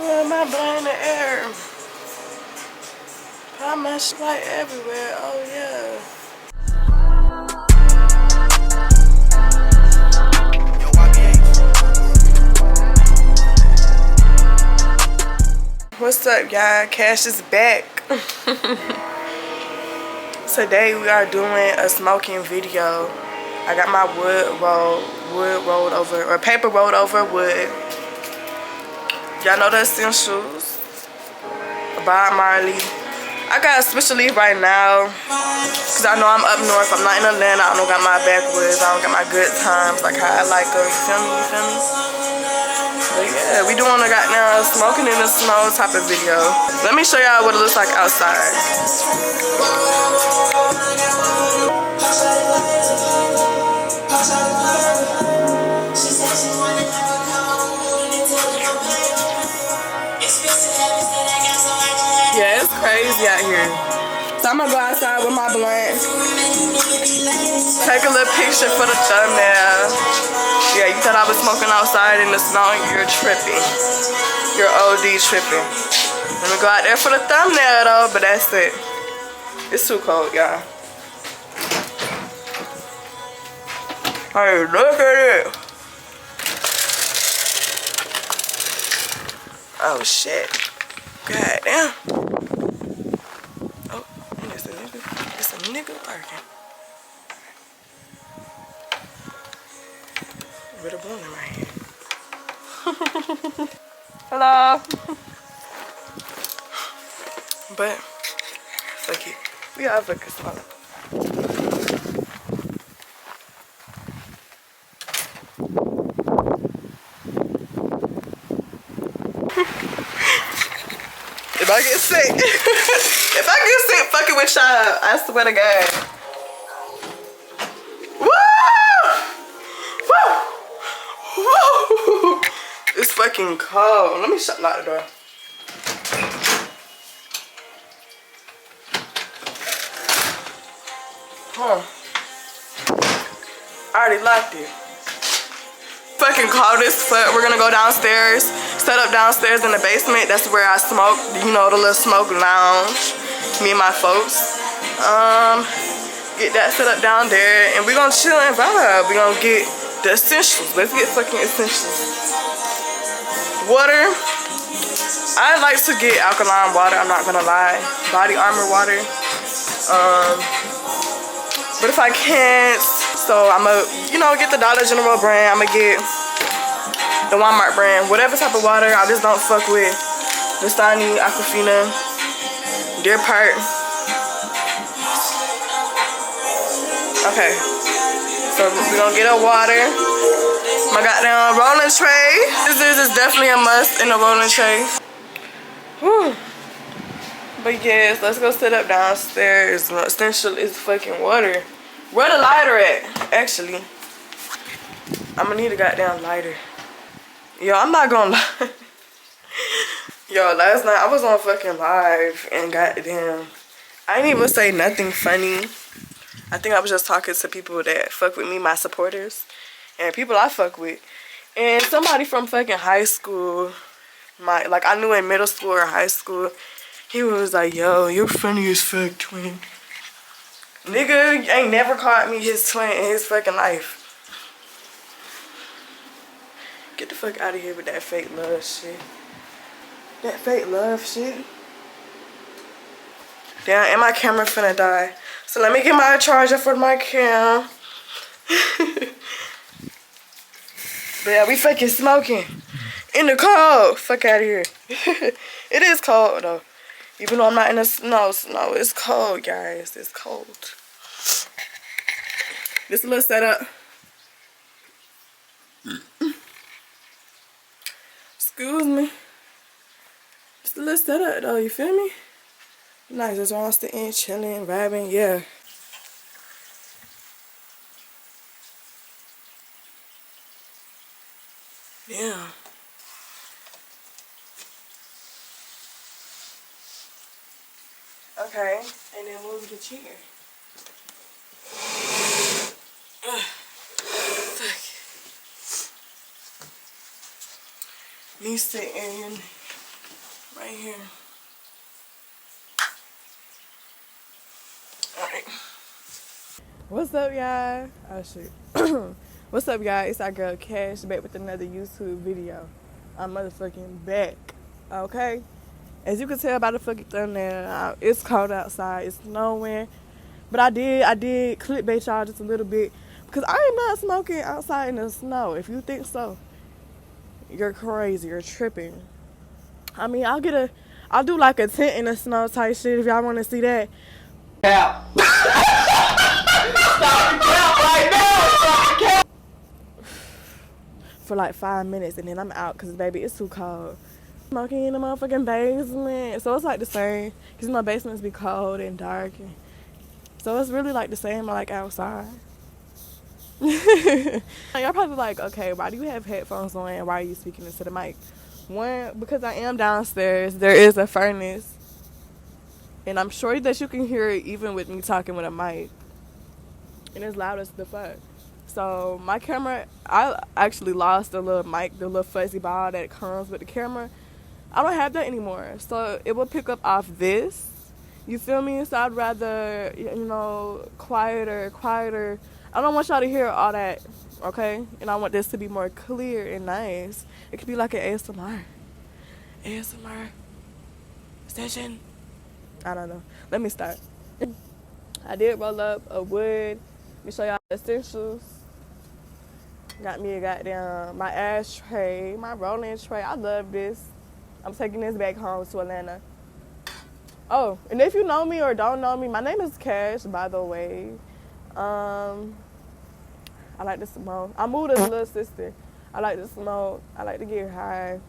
Put my blunt in the air. Put my light everywhere. Oh yeah. What's up, y'all? Cash is back. Today we are doing a smoking video. I got my wood rolled over, or paper rolled over wood. Y'all know the essentials. Bob Marley. I got a switch leaf right now because I know I'm up north. I'm not in Atlanta. I don't got my backwoods. I don't got my good times like how I like them. You feel me? You feel me? But yeah, we doing a goddamn smoking in the snow type of video. Let me show y'all what it looks like outside. Yeah, it's crazy out here. So I'm gonna go outside with my blunt. Take a little picture for the thumbnail. Yeah, you thought I was smoking outside in the snow, you're tripping. You're OD tripping. Let me go out there for the thumbnail though, but that's it. It's too cold, y'all. Hey, look at it. Oh shit. God damn. Oh, it's a nigga. It's a nigga working. With a blunt in my hand. Hello. But fuck it. We gotta fucking smoke. If I get sick, if I get sick fucking with y'all, I swear to God. Woo! Woo! It's fucking cold. Let me lock the door. Huh. I already locked it. Fucking cold as fuck. We're gonna go downstairs. Set up downstairs in the basement. That's where I smoke. You know, the little smoke lounge. Me and my folks. Get that set up down there. And we're gonna chill and vibe. We're gonna get the essentials. Let's get fucking essentials. Water. I like to get alkaline water. I'm not gonna lie. Body Armor water. But if I can't, so I'ma, you know, get the Dollar General brand. I'ma get the Walmart brand. Whatever type of water. I just don't fuck with Dasani, Aquafina, Deer Park. Okay. So we're gonna get a water. My goddamn rolling tray. This is definitely a must in a rolling tray. Whew. But yes, let's go sit up downstairs. The essential is fucking water. Where the lighter at? Actually, I'm gonna need a goddamn lighter. Yo, I'm not gonna lie. Yo, last night I was on fucking live and goddamn, I didn't even say nothing funny. I think I was just talking to people that fuck with me, my supporters, and people I fuck with. And somebody from fucking high school, like I knew in middle school or high school, he was like, yo, you're funny as fuck, twin. Nigga ain't never caught me his twin in his fucking life. Get the fuck out of here with that fake love shit. That fake love shit. Damn, and my camera finna die. So let me get my charger for my cam. But yeah, we fucking smoking. In the cold. Fuck out of here. It is cold though. Even though I'm not in the snow, it's cold, guys. It's cold. This little setup. Excuse me. Just a little setup though, you feel me? Nice, just around sitting, chilling, vibing, yeah. Yeah. Okay, and then move the chair. Fuck. Me sitting right here. Alright. What's up, y'all? Oh, shit. What's up, y'all? It's our girl Cash back with another YouTube video. I'm motherfucking back. Okay? As you can tell by the fucking thumbnail, it's cold outside. It's snowing. But I did clickbait y'all just a little bit. Because I am not smoking outside in the snow. If you think so, you're crazy. You're tripping. I mean, I'll do like a tent in the snow type shit if y'all want to see that. Cap. Stop the cap right now. Stop the cap. For like 5 minutes and then I'm out because, baby, it's too cold. Smoking in the motherfucking basement. So it's like the same because my basements be cold and dark. So it's really like the same like outside. Y'all probably like, okay, why do you have headphones on and why are you speaking into the mic? One, because I am downstairs. There is a furnace. And I'm sure that you can hear it even with me talking with a mic. And it's loud as the fuck. So my camera, I actually lost the little mic, the little fuzzy ball that comes with the camera. I don't have that anymore. So it will pick up off this. You feel me? So I'd rather, quieter. I don't want y'all to hear all that, okay? And I want this to be more clear and nice. It could be like an ASMR session. I don't know. Let me start. I did roll up a wood. Let me show y'all the essentials. Got me a goddamn, my ashtray, my rolling tray. I love this. I'm taking this back home to Atlanta. Oh, and if you know me or don't know me, my name is Cash, by the way. I like to smoke. I moved as a little sister. I like to smoke. I like to get high.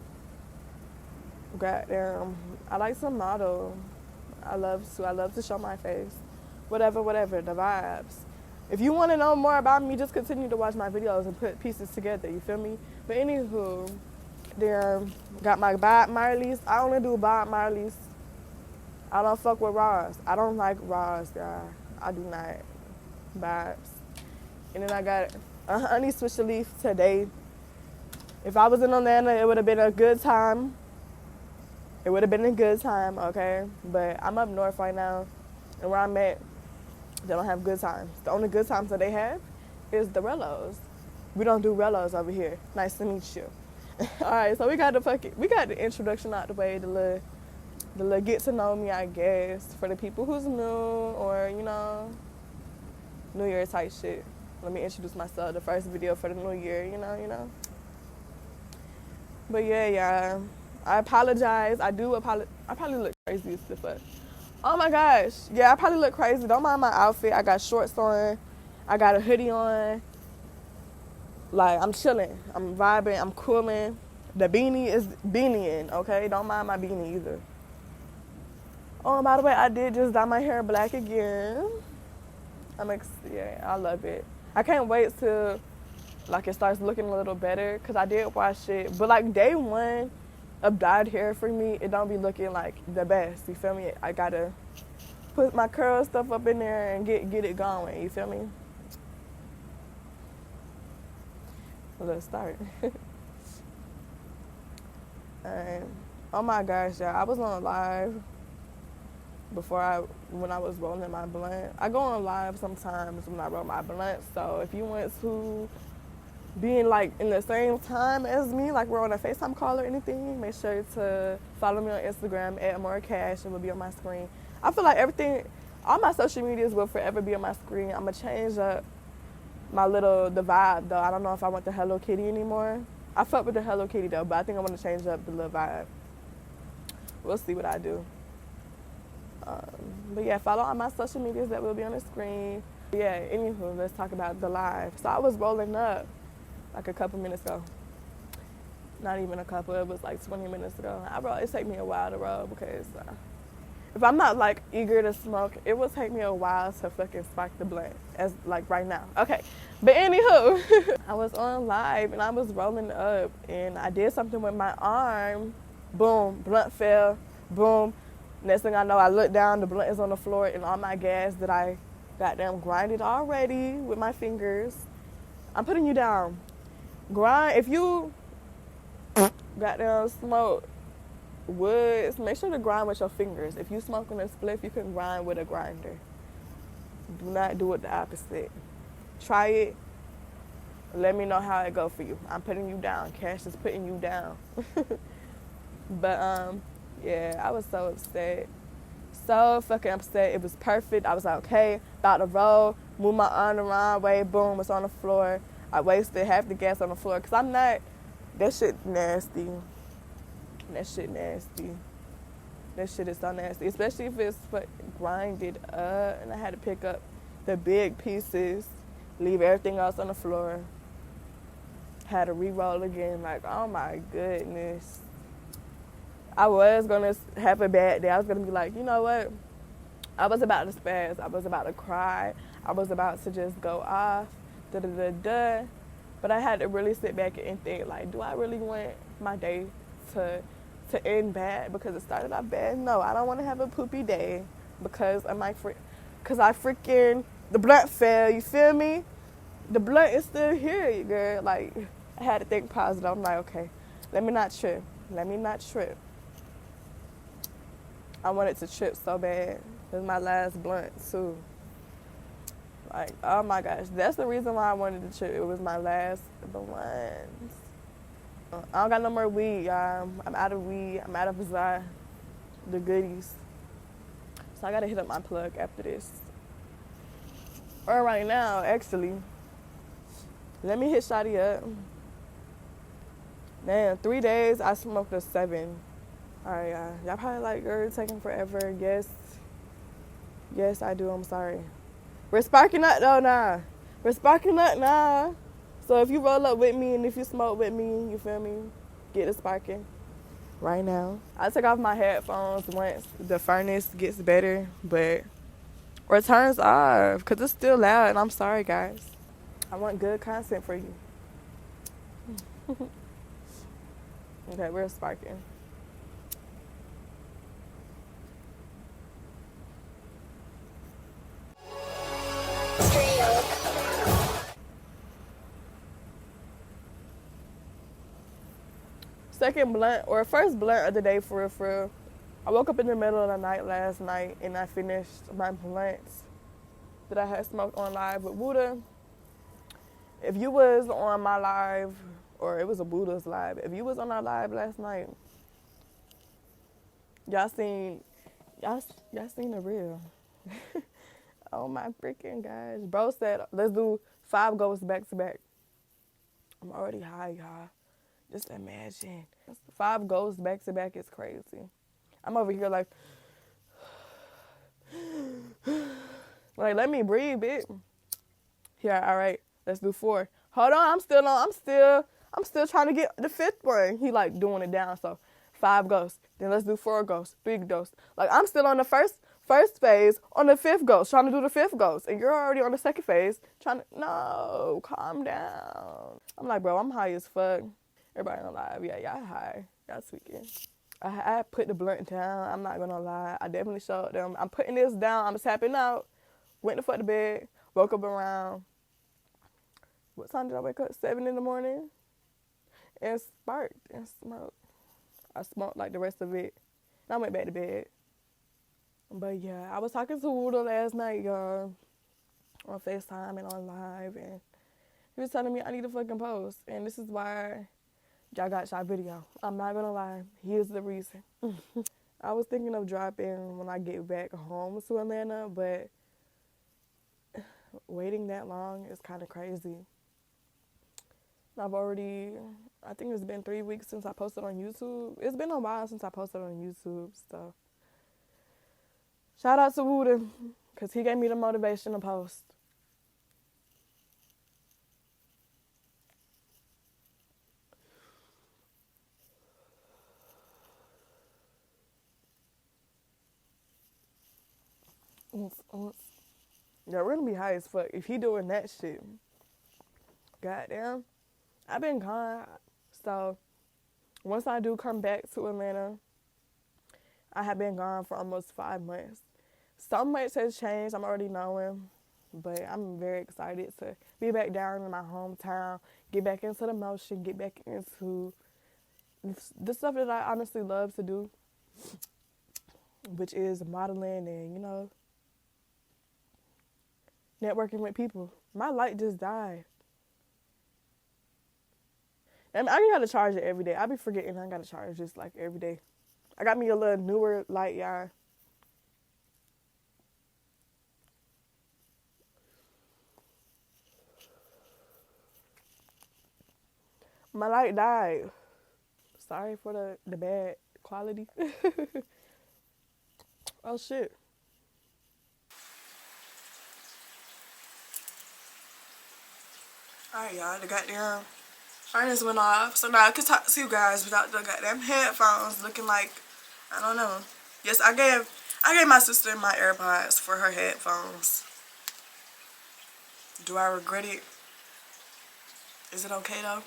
Goddamn. I like some model. I love to show my face. Whatever, the vibes. If you want to know more about me, just continue to watch my videos and put pieces together, you feel me? But anywho, got my Bob Marley's. I only do Bob Marley's. I don't fuck with Ross. I don't like Ross, y'all. I do not. Vibes. And then I got a honey Swisher Leaf today. If I was in Atlanta, it would have been a good time. Okay? But I'm up north right now, and where I'm at, they don't have good times. The only good times that they have is the Rellos. We don't do Rellos over here. Nice to meet you. All right, so we got the introduction out the way, the little get to know me, I guess, for the people who's new or, New Year type shit. Let me introduce myself, the first video for the new year, you know. But yeah, y'all, I apologize. I probably look crazy as the fuck. Oh my gosh. Yeah, I probably look crazy. Don't mind my outfit. I got shorts on. I got a hoodie on. Like, I'm chilling. I'm vibing. I'm cooling. The beanie is beanieing, okay? Don't mind my beanie either. Oh, and by the way, I did just dye my hair black again. I love it. I can't wait till, it starts looking a little better, because I did wash it. But, day one of dyed hair for me, it don't be looking, the best. You feel me? I got to put my curl stuff up in there and get it going. You feel me? Let's start. And, oh, my gosh, y'all. I was on live when I was rolling my blunt. I go on live sometimes when I roll my blunt. So if you want to be in the same time as me, we're on a FaceTime call or anything, make sure to follow me on Instagram at @morecash. It will be on my screen. I feel like all my social medias will forever be on my screen. I'm gonna change up the vibe though. I don't know if I want the Hello Kitty anymore. I fuck with the Hello Kitty though, but I think I want to change up the little vibe. We'll see what I do. But yeah, follow all my social medias that will be on the screen. Yeah, anywho, let's talk about the live. So I was rolling up a couple minutes ago. Not even a couple, it was 20 minutes ago. It take me a while to roll because if I'm not eager to smoke, it will take me a while to fucking spark the blunt, as right now. Okay, but anywho, I was on live and I was rolling up and I did something with my arm. Boom, blunt fell. Boom. Next thing I know, I look down, the blunt is on the floor, and all my gas that I goddamn grinded already with my fingers. I'm putting you down. Grind, if you goddamn smoke woods, make sure to grind with your fingers. If you smoking a spliff, you can grind with a grinder. Do not do it the opposite. Try it. Let me know how it go for you. I'm putting you down. Cash is putting you down. But yeah, I was so upset. So fucking upset. It was perfect. I was like, okay, about to roll, move my arm around, way, boom, it's on the floor. I wasted half the gas on the floor because I'm not, that shit nasty. That shit nasty. That shit is so nasty, especially if it's grinded up. And I had to pick up the big pieces, leave everything else on the floor. Had to re-roll again. Like, oh my goodness. I was going to have a bad day. I was going to be like, you know what? I was about to spaz. I was about to cry. I was about to just go off. Da-da-da-da. But I had to really sit back and think, like, do I really want my day to end bad because it started out bad? No, I don't want to have a poopy day because I freaking, the blunt fell, you feel me? The blunt is still here, girl. Like, I had to think positive. I'm like, okay, let me not trip. I wanted to trip so bad. It was my last blunt, too. Like, oh my gosh. That's the reason why I wanted to trip. It was my last blunt. I don't got no more weed, y'all. I'm out of weed. I'm out of the goodies. So I gotta hit up my plug after this. Or right now, actually. Let me hit Shotty up. Damn, 3 days, I smoked a 7. All right, y'all probably like, girl, taking forever. Yes, I do. I'm sorry. We're sparking up, though, nah. We're sparking up, nah. So if you roll up with me and if you smoke with me, you feel me? Get it sparking right now. I took off my headphones once the furnace gets better, but or turns off because it's still loud. And I'm sorry, guys. I want good content for you. Okay, we're sparking. Second blunt, or first blunt of the day for real. I woke up in the middle of the night last night and I finished my blunts that I had smoked on live with Buddha. If you was on my live, or it was a Buddha's live, if you was on our live last night, y'all seen the real. Oh my freaking gosh. Bro said, let's do 5 goes back to back. I'm already high, y'all. Just imagine. 5 goes back to back is crazy. I'm over here like, let me breathe, bitch. Here, all right, let's do 4. Hold on, I'm still trying to get the 5th one. He like doing it down, so 5 goes. Then let's do 4 goes, 3 goes. Like I'm still on the first phase on the 5th ghost, trying to do the 5th ghost. And you're already on the 2nd phase, no, calm down. I'm like, bro, I'm high as fuck. Everybody on live, yeah, y'all high. Y'all tweaking. I put the blunt down, I'm not gonna lie. I definitely showed them. I'm putting this down, I'm tapping out. Went the fuck to bed, woke up around, what time did I wake up? 7 in the morning. And sparked and smoked. I smoked like the rest of it. And I went back to bed. But yeah, I was talking to Wuda last night, y'all, on FaceTime and on live, and he was telling me I need to fucking post. And this is why y'all got shot video. I'm not gonna lie, he is the reason. I was thinking of dropping when I get back home to Atlanta, but waiting that long is kind of crazy. I think it's been 3 weeks since I posted on YouTube. It's been a while since I posted on YouTube, so shout out to Wuda, because he gave me the motivation to post. Yeah, we're gonna be high as fuck if he doing that shit. Goddamn. I've been gone, so once I do come back to Atlanta, I have been gone for almost 5 months. So much has changed, I'm already knowing, but I'm very excited to be back down in my hometown, get back into the motion, get back into the stuff that I honestly love to do, which is modeling and, you know, networking with people. My light just died. I mean, I gotta charge it every day. I be forgetting I gotta charge this like every day. I got me a little newer light, y'all. My light died. Sorry for the bad quality. Oh shit. Alright, y'all, the goddamn furnace went off. So now I can talk to you guys without the goddamn headphones looking like, I don't know. Yes, I gave my sister my AirPods for her headphones. Do I regret it? Is it okay though?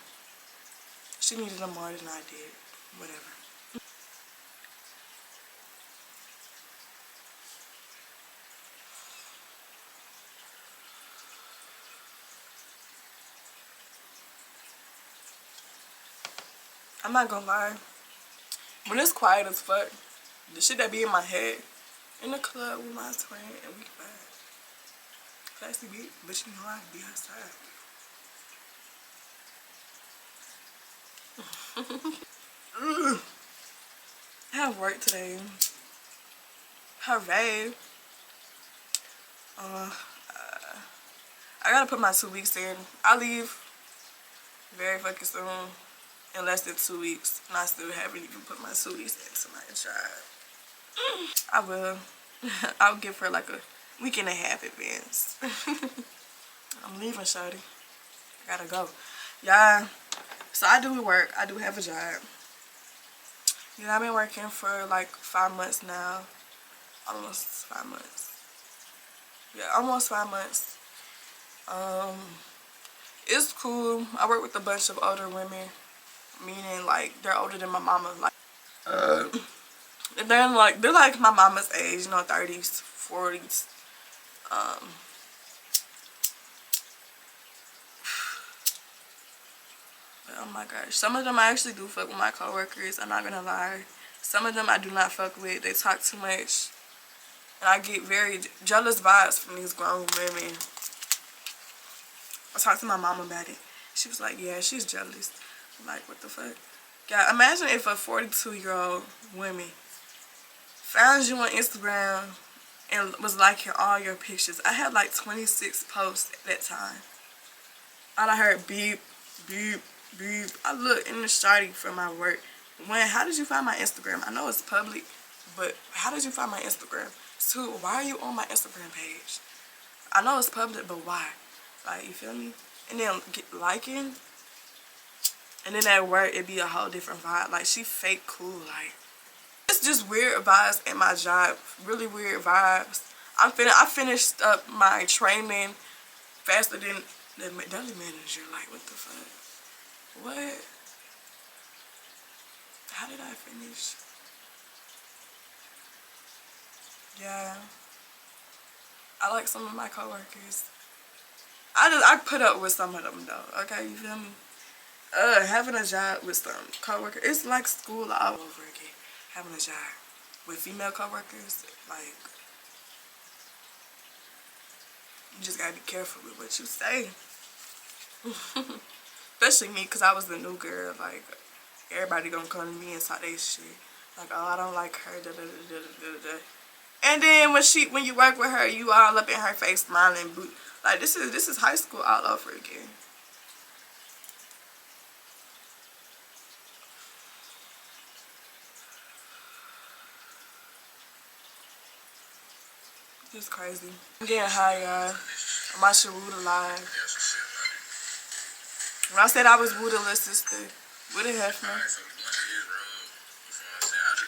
She needed them more than I did. Whatever. I'm not gonna lie. When it's quiet as fuck, the shit that be in my head, in the club with my twin and we vibe. Classy beat, but you know I be outside. I have work today. Hooray. I gotta put my 2 weeks in. I leave very fucking soon. In less than 2 weeks. And I still haven't even put my 2 weeks into my job. I will. I'll give her like a week and a half advance. I'm leaving, shawty. I gotta go. Yeah. So I do work. I do have a job. You know, I've been working for like 5 months now. Almost 5 months. Yeah, almost 5 months. It's cool. I work with a bunch of older women. Meaning like they're older than my mama. Like they're like my mama's age, you know, 30s, 40s. Oh my gosh. Some of them I actually do fuck with my coworkers, I'm not gonna lie. Some of them I do not fuck with. They talk too much. And I get very jealous vibes from these grown women. I talked to my mom about it. She was like, yeah, she's jealous. I'm like, what the fuck? God, imagine if a 42-year-old woman found you on Instagram and was liking all your pictures. I had like 26 posts at that time. All I heard beep, beep, beep. I looked in the starting for my work. How did you find my Instagram? I know it's public, but how did you find my Instagram? Two, why are you on my Instagram page? I know it's public, but why? Like, you feel me? And then liking. And then at work, it'd be a whole different vibe. Like, she fake cool. Like, it's just weird vibes at my job. Really weird vibes. I finished up my training faster than the deli manager. Like, what the fuck? What? How did I finish? Yeah. I like some of my coworkers. I put up with some of them though. Okay, you feel me? Having a job with some coworkers, it's like school all over again. Having a job with female coworkers, like, you just gotta be careful with what you say. Especially me, cause I was the new girl. Like, everybody gonna come to me and talk they shit. Like, oh, I don't like her. Da, da, da, da, da, da. And then when you work with her, you all up in her face smiling. Like, this is high school all over again. It's crazy. I'm getting high, y'all. I'm watching Wuda live. When I said I was Wuda little sister, Wuda Hefner.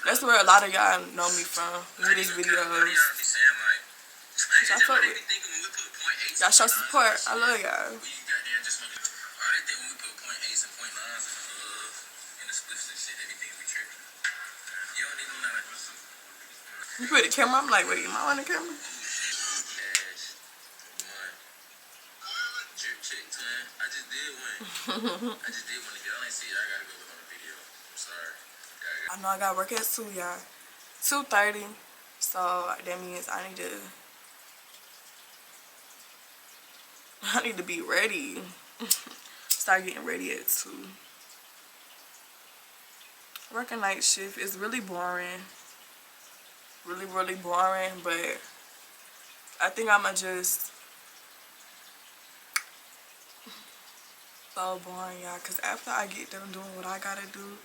That's where a lot of y'all know me from. Wuda's videos. Which I fuck with. Y'all show support. I love y'all. You put the camera, I'm like, wait, am I on the camera? I just did one to get on and see it. I gotta go look on the video. I'm sorry. I know I got work at 2, y'all. 2:30. So that means I need to be ready. Start getting ready at 2. Working night shift is really boring. Really, really boring, but I think I'ma just so boring, y'all, because after I get done doing what I gotta do,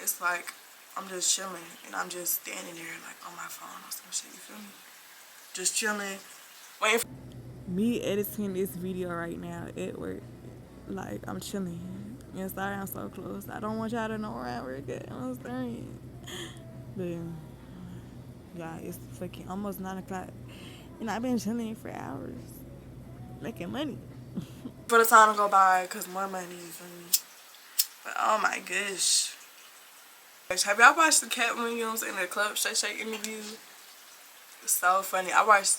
it's like I'm just chilling and I'm just standing there like on my phone or some shit, you feel me? Just chilling, waiting for me editing this video right now at work. Like, I'm chilling. And sorry I'm so close. I don't want y'all to know where I work at. I'm sorry. But yeah, it's fucking almost 9 o'clock. And I've been chilling for hours. Making money. For the time to go by, because more money, you feel me? But oh my gosh. Have y'all watched the Cat Williams and the Club Shay Shay interview? It's so funny. I watched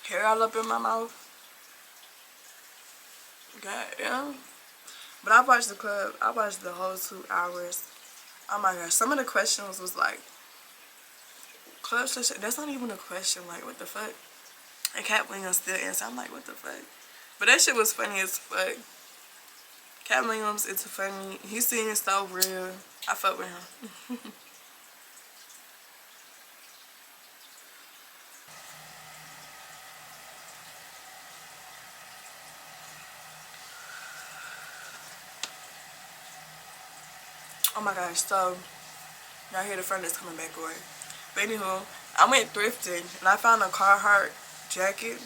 hair all up in my mouth. Goddamn. But I watched the whole 2 hours. Oh my gosh. Some of the questions was like, Club Shay Shay, that's not even a question. Like, what the fuck? And Cat Williams still answer. I'm like, what the fuck? But that shit was funny as fuck. Cat Williams is funny. He seems so real. I fuck with him. Oh my gosh, so y'all hear the friend that's coming back away. But anywho, I went thrifting and I found a Carhartt jacket.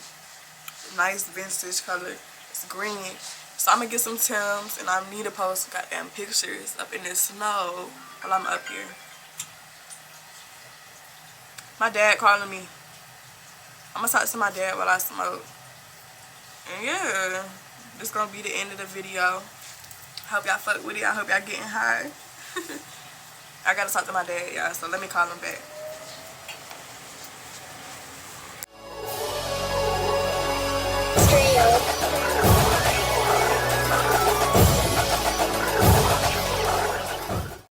Nice vintage color. It's green. So I'm gonna get some Timbs and I need to post goddamn pictures up in the snow while I'm up here. My dad calling me. I'm gonna talk to my dad while I smoke. And yeah, this gonna be the end of the video. Hope y'all fuck with it. I hope y'all getting high. I gotta talk to my dad, y'all, so let me call him back.